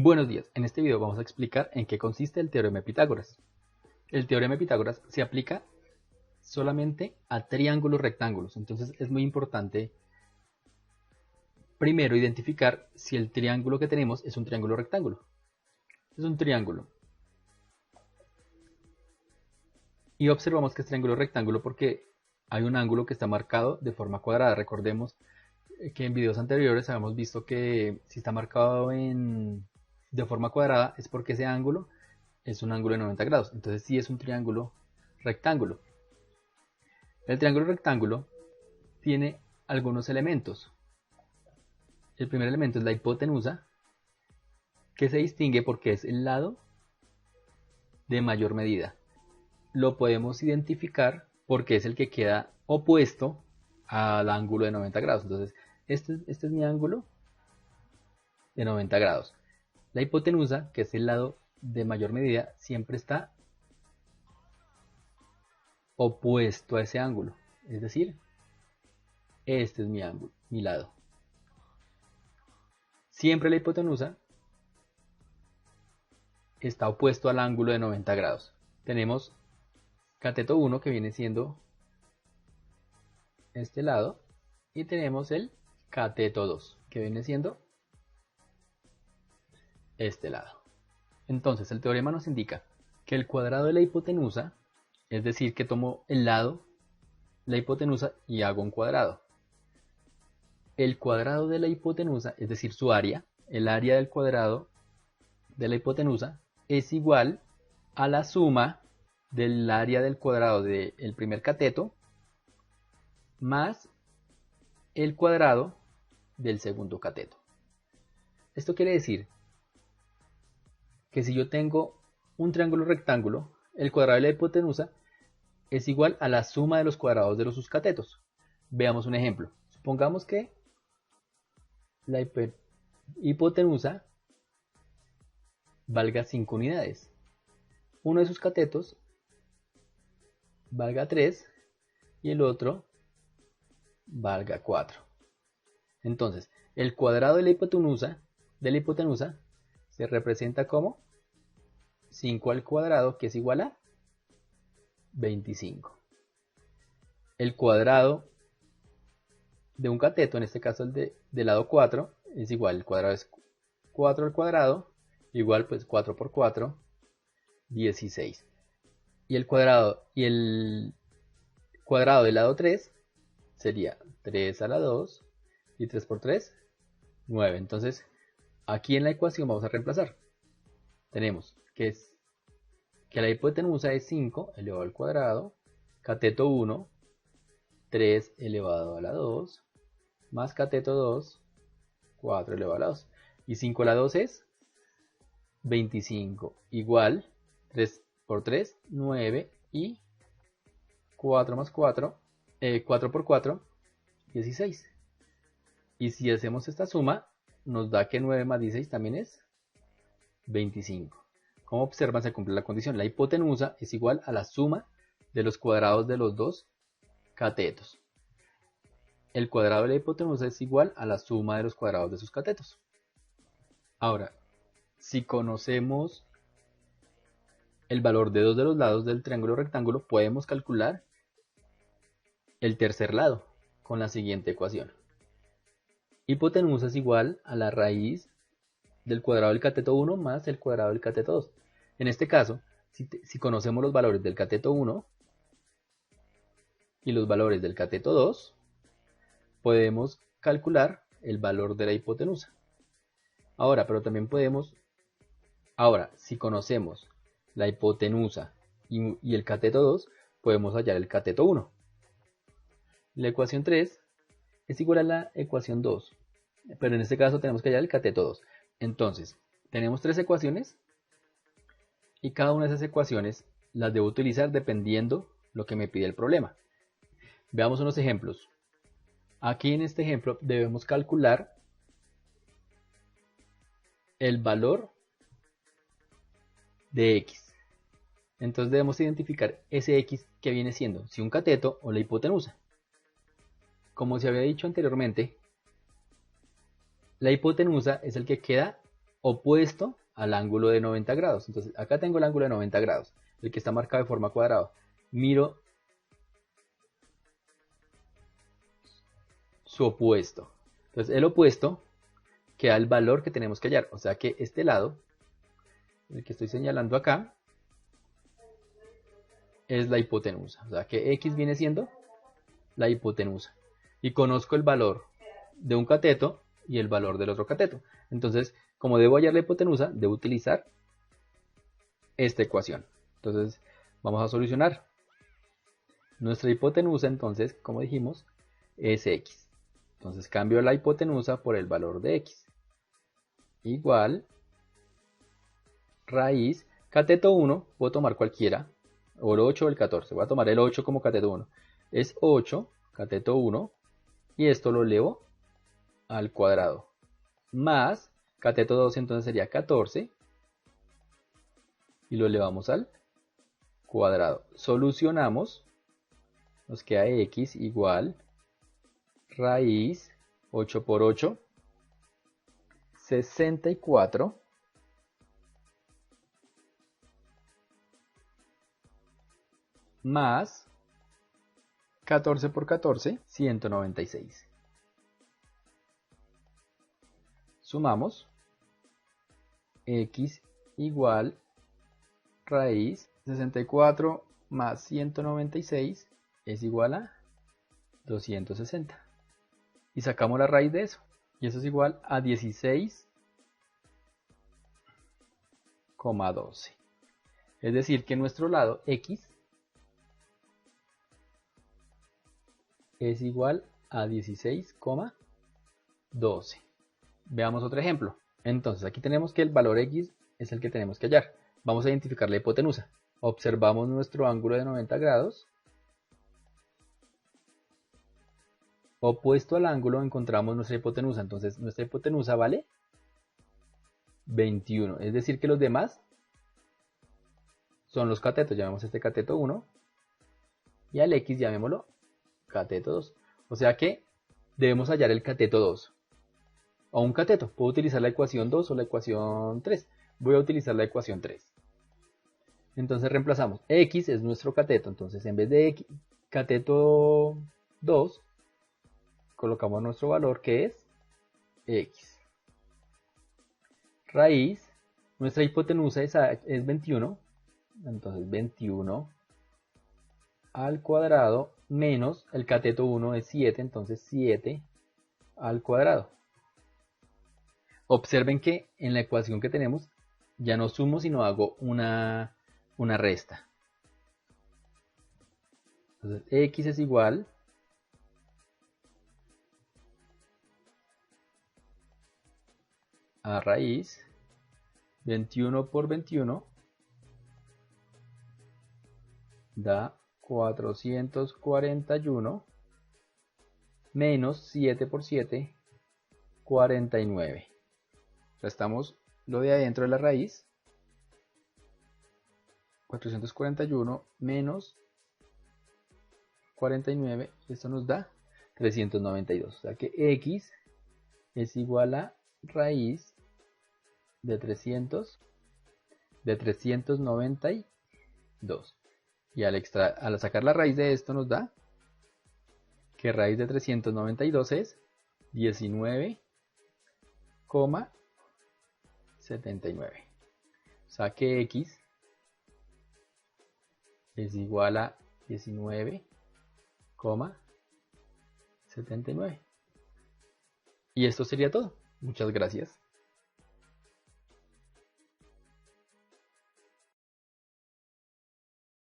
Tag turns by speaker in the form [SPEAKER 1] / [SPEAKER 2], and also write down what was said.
[SPEAKER 1] Buenos días, en este video vamos a explicar en qué consiste el teorema de Pitágoras. El teorema de Pitágoras se aplica solamente a triángulos rectángulos, entonces es muy importante primero identificar si el triángulo que tenemos es un triángulo rectángulo. Es un triángulo. Y observamos que es triángulo rectángulo porque hay un ángulo que está marcado de forma cuadrada. Recordemos que en videos anteriores habíamos visto que si está marcado de forma cuadrada es porque ese ángulo es un ángulo de 90 grados. Entonces sí es un triángulo rectángulo. El triángulo rectángulo tiene algunos elementos. El primer elemento es la hipotenusa, que se distingue porque es el lado de mayor medida. Lo podemos identificar porque es el que queda opuesto al ángulo de 90 grados. Entonces, este es mi ángulo de 90 grados. La hipotenusa, que es el lado de mayor medida, siempre está opuesto a ese ángulo. Es decir, este es mi ángulo, mi lado. Siempre la hipotenusa está opuesto al ángulo de 90 grados. Tenemos cateto 1 que viene siendo este lado y tenemos el cateto 2 que viene siendo este lado. Entonces el teorema nos indica que el cuadrado de la hipotenusa, es decir, que tomo el lado, la hipotenusa y hago un cuadrado. El cuadrado de la hipotenusa, es decir, su área, el área del cuadrado de la hipotenusa es igual a la suma del área del cuadrado del primer cateto más el cuadrado del segundo cateto. Esto quiere decir que si yo tengo un triángulo rectángulo, el cuadrado de la hipotenusa es igual a la suma de los cuadrados de los sus catetos. Veamos un ejemplo. Supongamos que la hipotenusa valga 5 unidades. Uno de sus catetos valga 3 y el otro valga 4. Entonces, el cuadrado de la hipotenusa se representa como 5 al cuadrado, que es igual a 25. El cuadrado de un cateto, en este caso el del lado 4, es igual, el cuadrado es 4 al cuadrado, igual pues 4 por 4, 16. Y el cuadrado del lado 3 sería 3 a la 2 y 3 por 3, 9. Entonces, aquí en la ecuación vamos a reemplazar. Tenemos que la hipotenusa es 5 elevado al cuadrado, cateto 1, 3 elevado a la 2, más cateto 2, 4 elevado a la 2. Y 5 a la 2 es 25, igual 3 por 3, 9 y 4 más 4, 4 por 4, 16. Y si hacemos esta suma, nos da que 9 más 16 también es 25. Como observan, se cumple la condición. La hipotenusa es igual a la suma de los cuadrados de los dos catetos. El cuadrado de la hipotenusa es igual a la suma de los cuadrados de sus catetos. Ahora, si conocemos el valor de dos de los lados del triángulo rectángulo, podemos calcular el tercer lado con la siguiente ecuación. Hipotenusa es igual a la raíz del cuadrado del cateto 1 más el cuadrado del cateto 2. En este caso, si conocemos los valores del cateto 1 y los valores del cateto 2, podemos calcular el valor de la hipotenusa. Si conocemos la hipotenusa y el cateto 2, podemos hallar el cateto 1. La ecuación 3 es igual a la ecuación 2, pero en este caso tenemos que hallar el cateto 2. Entonces, tenemos tres ecuaciones y cada una de esas ecuaciones las debo utilizar dependiendo lo que me pide el problema. Veamos unos ejemplos. Aquí en este ejemplo debemos calcular el valor de x. Entonces debemos identificar ese x que viene siendo, si un cateto o la hipotenusa. Como se había dicho anteriormente, la hipotenusa es el que queda opuesto al ángulo de 90 grados. Entonces acá tengo el ángulo de 90 grados, el que está marcado de forma cuadrada. Miro su opuesto. Entonces el opuesto queda el valor que tenemos que hallar. O sea que este lado, el que estoy señalando acá, es la hipotenusa. O sea que X viene siendo la hipotenusa. Y conozco el valor de un cateto y el valor del otro cateto. Entonces, como debo hallar la hipotenusa, debo utilizar esta ecuación. Entonces, vamos a solucionar. Nuestra hipotenusa, entonces, como dijimos, es X. Entonces, cambio la hipotenusa por el valor de X. Igual, raíz, cateto 1, puedo tomar cualquiera, o el 8 o el 14. Voy a tomar el 8 como cateto 1. Es 8, cateto 1, y esto lo elevo al cuadrado. Más, cateto 2 entonces sería 14, y lo elevamos al cuadrado. Solucionamos, nos queda X igual raíz 8 por 8, 64, más 14 por 14, 196. Sumamos, X igual raíz 64 más 196 es igual a 260. Y sacamos la raíz de eso. Y eso es igual a 16,12. Es decir, que nuestro lado X es igual a 16,12. Veamos otro ejemplo. Entonces aquí tenemos que el valor X es el que tenemos que hallar. Vamos a identificar la hipotenusa. Observamos nuestro ángulo de 90 grados. Opuesto al ángulo encontramos nuestra hipotenusa. Entonces nuestra hipotenusa vale 21. Es decir que los demás son los catetos. Llamemos este cateto 1. Y al X llamémoslo cateto 2. O sea que debemos hallar el cateto 2. O un cateto. Puedo utilizar la ecuación 2 o la ecuación 3. Voy a utilizar la ecuación 3. Entonces reemplazamos. X es nuestro cateto. Entonces en vez de X, cateto 2, colocamos nuestro valor que es X. Raíz. Nuestra hipotenusa es 21. Entonces 21 al cuadrado menos el cateto 1 es 7. Entonces 7 al cuadrado. Observen que en la ecuación que tenemos ya no sumo sino hago una resta. Entonces X es igual a raíz 21 por 21 da 441 menos 7 por 7, 49. Restamos lo de adentro de la raíz. 441 menos 49, esto nos da 392. O sea que X es igual a raíz de 392. Y al sacar la raíz de esto nos da que raíz de 392 es 19,79. O sea que X es igual a 19,79. Y esto sería todo. Muchas gracias.